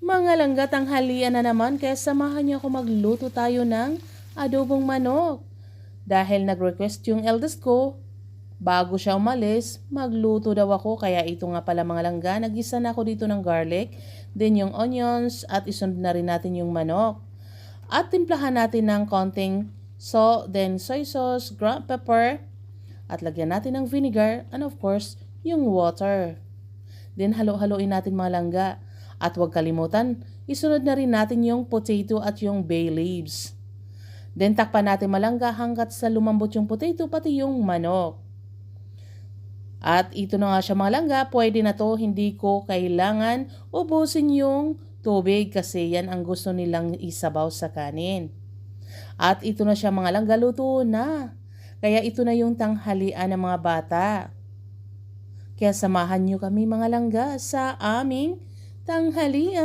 Mga langga, tanghalian na naman kaya samahan niyo ako magluto tayo ng adobong manok. Dahil nag-request yung eldest ko, bago siya umalis, magluto daw ako. Kaya ito nga pala mga langga, nagisa na ako dito ng garlic, then yung onions at isunod na rin natin yung manok. At timplahan natin ng konting salt, then soy sauce, ground pepper, at lagyan natin ng vinegar and of course, yung water. Then halo-haloin natin mga langga. At huwag kalimutan, isunod na rin natin yung potato at yung bay leaves. Then takpan natin malangga hanggat sa lumambot yung potato pati yung manok. At ito na nga siya mga langga, pwede na to, hindi ko kailangan ubusin yung tubig kasi yan ang gusto nilang isabaw sa kanin. At ito na siya mga langga, luto na. Kaya ito na yung tanghalian ng mga bata. Kaya samahan nyo kami mga langga sa aming tanghalian.